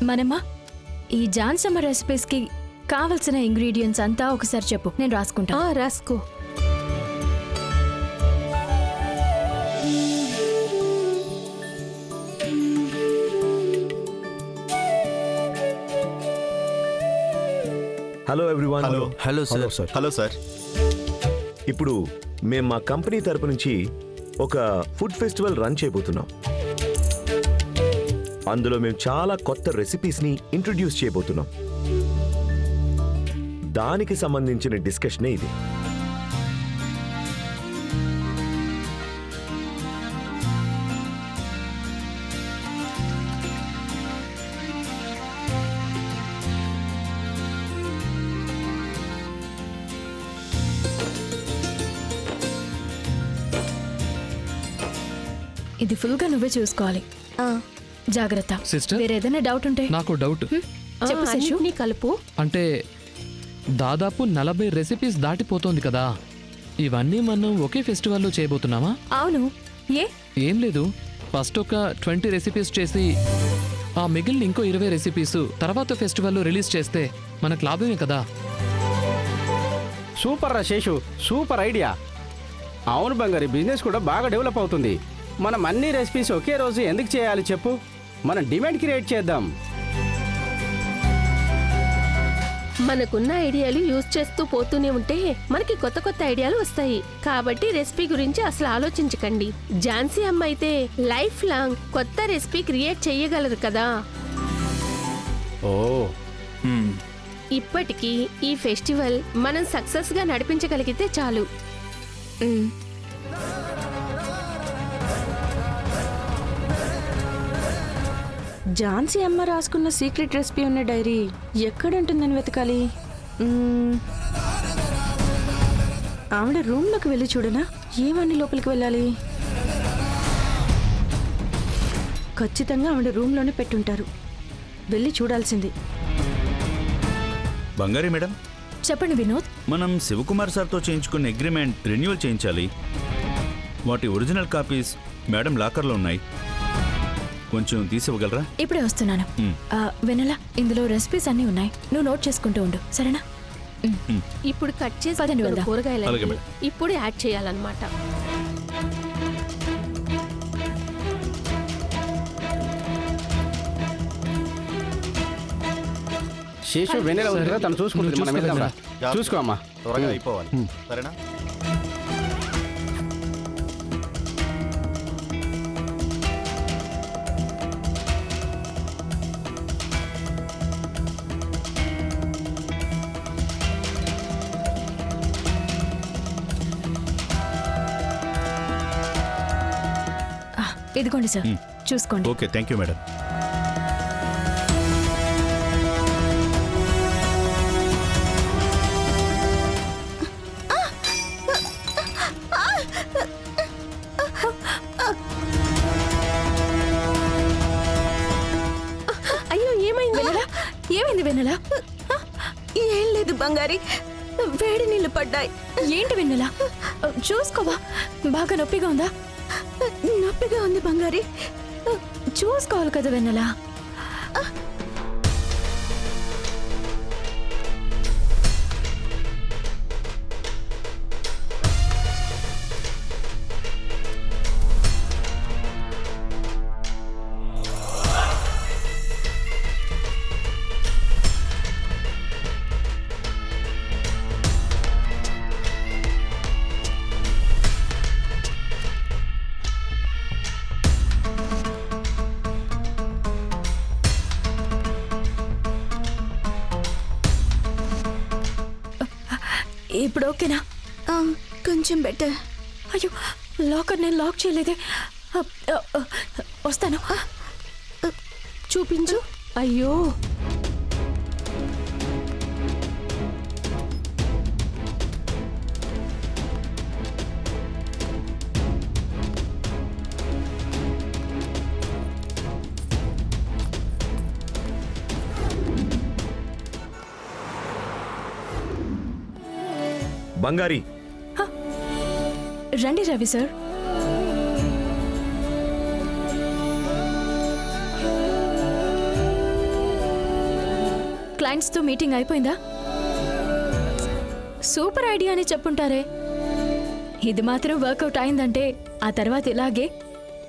మనమ్మా ఈ జాన్సమ్మ రెసిపీస్కి కావలసిన ఇంగ్రీడియంట్స్ అంతా ఒకసారి చెప్పు, నేను రాసుకుంటా. రాసుకో. Hello everyone. Hello sir. Hello sir. ఇప్పుడు మేము మా కంపెనీ తరపు నుంచి ఒక ఫుడ్ ఫెస్టివల్ రన్ చేయబోతున్నాం. అందులో మేము చాలా కొత్త రెసిపీస్ని ఇంట్రొడ్యూస్ చేయబోతున్నాం. దానికి సంబంధించిన డిస్కషనే ఇది. ఇది ఫుల్గా నువ్వే చూసుకోవాలి. జాగ్రత్త. సిస్టర్, వేరే ఏదైనా డౌట్ ఉంటే నాకు డౌట్. చెప్పు శశు. నీ కలుపు. అంటే దాదాపు 40 రెసిపీస్ దాటిపోతోంది కదా, ఇవన్నీ మనం ఒకే ఫెస్టివల్లో చేయబోతున్నామా? అవును. ఏం లేదు, ఫస్ట్ ఒక 20 రెసిపీస్ చేసి ఆ మిగిలిన ఇంకో 20 రెసిపీస్ తర్వాత ఫెస్టివల్లో రిలీజ్ చేస్తే మనకు లాభమే కదా. సూపర్ రా శేషు, సూపర్ ఐడియా. అవును బంగారి, బిజినెస్ కూడా బాగా డెవలప్ అవుతుంది. మనం అన్ని రెసిపీస్ ఒకే రోజు ఎందుకు చేయాలి చెప్పు? మనం డిమాండ్ క్రియేట్ చేద్దాం. మనకున్న ఐడియాలు యూజ్ చేస్తూ పోతూనే ఉంటే మనకి కొత్త కొత్త ఐడియాలు వస్తాయి. కాబట్టి రెసిపీ గురించి అసలు ఆలోచించకండి. ఝాన్సీ అమ్మ అయితే లైఫ్ లాంగ్ కొత్త రెసిపీ క్రియేట్ చేయగలరు కదా. ఓ, ఇప్పటికీ ఈ ఫెస్టివల్ మనం సక్సెస్ గా నడిపించగలిగితే చాలు. ఝాన్సీ అమ్మ రాసుకున్న సీక్రెట్ రెసిపీ ఉన్న డైరీ ఎక్కడుంటుందని వెతకాలి. ఆవిడ రూమ్లోకి వెళ్ళి చూడనా? ఏమని లోపలికి వెళ్ళాలి? ఖచ్చితంగా ఆవిడ రూమ్లోనే పెట్టుంటారు. వెళ్ళి చూడాల్సింది. బంగారి మేడం, చెప్పండి వినోద్. మనం శివకుమార్ సార్తో చేయించుకున్న అగ్రిమెంట్ రెన్యువల్ చేయించాలి. వాటి ఒరిజినల్ కాపీస్ మేడం లాకర్లో ఉన్నాయి. కొంచెం తీసివ్వగలరా? ఇప్పుడే వస్తున్నాను. వెనలా, ఇందులో రెసిపీస్ అన్నీ ఉన్నాయి, నువ్వు నోట్ చేసుకుంటూ ఉండు, సరేనా? ఇప్పుడు కట్ చేసి పదండి వెళ్దాం. కూరగాయలు ఇప్పుడు యాడ్ చేయాలన్నమాట. శేషు వెన్నెల ఉంది కదా, తను చూసుకుంటుంది. మనం వెళ్దాం రా. చూసుకో అమ్మా, త్వరగా అయిపోవాలి, సరేనా? ఇదిగోండి సార్, చూసుకోండి. Okay, thank you madam. అయ్యో, ఏమైంది? ఏమైంది వెన్నెలా? ఏం లేదు బంగారి, వేడి నీళ్లు పడ్డాయి. ఏంటి వెన్నెలా? చూసుకోవా? బాగా నొప్పిగా ఉందా? నొప్పిగా ఉంది బంగారి. చూసుకోవాలి కదా వెన్నెలా. ఇప్పుడు ఓకేనా? కొంచెం బెటర్. అయ్యో, లాకర్ నేను లాక్ చేయలేదే. వస్తాను. చూపించు. అయ్యో, బంగారి. రండి రవి సార్. క్లయింట్స్తో మీటింగ్ అయిపోయిందా? సూపర్ ఐడియా అని చెప్పుంటారే. ఇది మాత్రం వర్కౌట్ అయిందంటే ఆ తర్వాత ఇలాగే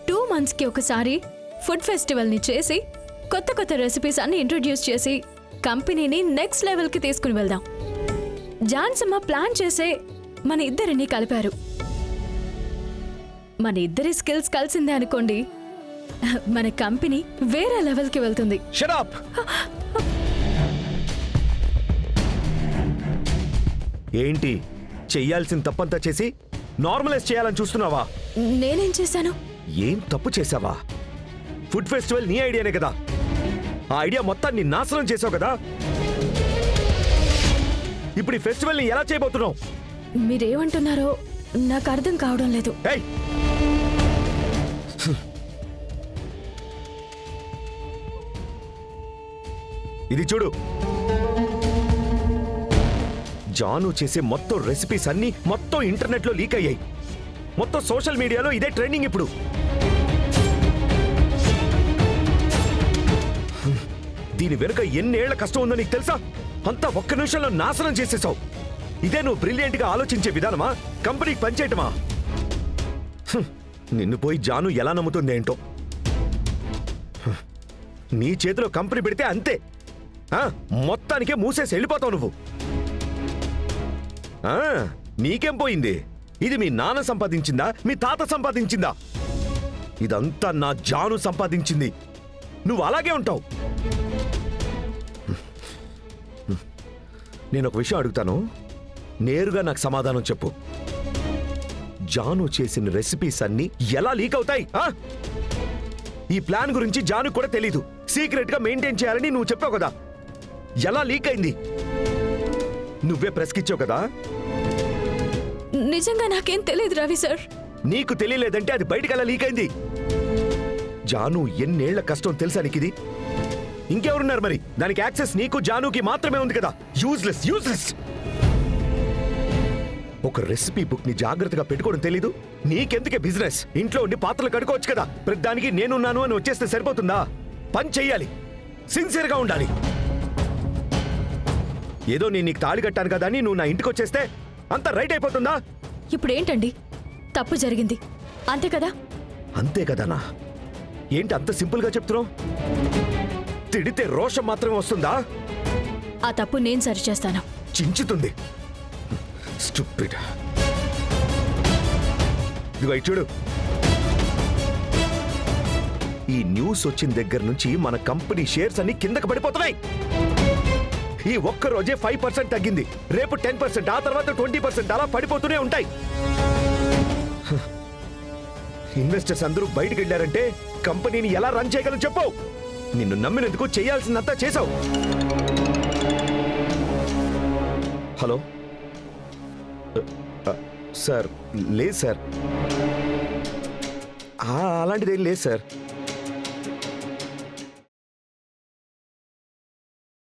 2 monthsకి ఒకసారి ఫుడ్ ఫెస్టివల్ని చేసి కొత్త కొత్త రెసిపీస్ అన్ని ఇంట్రొడ్యూస్ చేసి కంపెనీని నెక్స్ట్ లెవెల్కి తీసుకుని వెళ్దాం. జాన్సమ్మ ప్లాన్ చేసే మన ఇద్దరిని కలిపారు. మన ఇద్దరి స్కిల్స్ కలిసిందే అనుకోండి, మన కంపెనీ వేరే లెవెల్కి వెళ్తుంది. Shut up. ఏంటి చెయ్యాల్సిన తప్పంతా చేసి నార్మలైజ్ చేయాలని చూస్తున్నావా? నేనేం చేశాను? ఏం తప్పు చేసావా? ఫుడ్ ఫెస్టివల్ నీ ఐడియానే కదా. ఆ ఐడియా మొత్తాన్ని నాశనం చేసావు కదా. ఇప్పుడు ఈ ఫెస్టివల్ని ఎలా చేయబోతున్నావు? మీరేమంటున్నారో నాకు అర్థం కావడం లేదు. ఏయ్! ఇది చూడు, జాను చేసే మొత్తం రెసిపీస్ అన్ని మొత్తం ఇంటర్నెట్లో లీక్ అయ్యాయి. మొత్తం సోషల్ మీడియాలో ఇదే ట్రెండింగ్ ఇప్పుడు. దీని వెనుక ఎన్నేళ్ల కష్టం ఉందో నీకు తెలుసా? అంతా ఒక్క నిమిషంలో నాశనం చేసేసావు. ఇదే నువ్వు బ్రిలియంట్ గా ఆలోచించే విధానమా? కంపెనీకి పనిచేయటమా? నిన్ను పోయి జాను ఎలా నమ్ముతుంది ఏంటో. నీ చేతిలో కంపెనీ పెడితే అంతే, మొత్తానికే మూసేసి వెళ్ళిపోతావు నువ్వు. నీకేం పోయింది? ఇది మీ నాన్న సంపాదించిందా, మీ తాత సంపాదించిందా? ఇదంతా నా జాను సంపాదించింది. నువ్వు అలాగే ఉంటావు. నేను ఒక విషయం అడుగుతాను, నేరుగా నాకు సమాధానం చెప్పు. జాను చేసిన రెసిపీస్ అన్ని ఎలా లీక్ అవుతాయి? ఈ ప్లాన్ గురించి జాను కూడా తెలీదు. సీక్రెట్ గా మెయింటైన్ చేయాలని నువ్వు చెప్పావు కదా. ఎలా లీక్ అయింది? నువ్వే ప్రెస్కిచ్చావు కదా. నిజంగా నాకేం తెలియదు రవి సార్. నీకు తెలియలేదంటే అది బయటికి ఎలా లీక్ అయింది? జాను ఎన్నేళ్ల కష్టం తెలుసా నీకు ఇది? ఇంకెవరున్నారు మరి? దానికి యాక్సెస్ నీకు జానుకి మాత్రమే ఉంది కదా. Useless useless. ఒక రెసిపీ బుక్ ని జాగ్రత్తగా పెట్టుకోవడం తెలీదు. నీకెందుకే బిజినెస్? ఇంట్లో ఉండి పాత్రలు కడుకోవచ్చు కదా. ప్రతిదానికి నేనున్నాను అని వచ్చేస్తే సరిపోతుందా? పని చెయ్యాలి, సిన్సియర్ గా ఉండాలి. ఏదో నేను నీకు తాళి కట్టాను కదా అని నువ్వు నా ఇంటికి వచ్చేస్తే అంత రైట్ అయిపోతుందా? ఇప్పుడు ఏంటండి, తప్పు జరిగింది అంతే కదా? అంతే కదనా? ఏంటి అంత సింపుల్ గా చెప్తున్నావు? తిడితే రోషం మాత్రమే వస్తుందా? ఆ తప్పు నేను సరిచేస్తాను. చించుతుంది. స్టూపిడ్. ఇదిగో ఇటు చూడు. ఈ న్యూస్ వచ్చిన దగ్గర నుంచి మన కంపెనీ షేర్స్ అన్ని కిందకి పడిపోతున్నాయి. ఈ ఒక్క రోజే 5% తగ్గింది. రేపు 10%, ఆ తర్వాత 20% అలా పడిపోతూనే ఉంటాయి. ఇన్వెస్టర్స్ అందరూ బయటకు వెళ్ళారంటే కంపెనీని ఎలా రన్ చేయగలను చెప్పు? నిన్ను నమ్మినందుకు చేయాల్సిందంతా చేశావు. Hello sir. లేదు సార్, అలాంటిదేం లేదు సార్.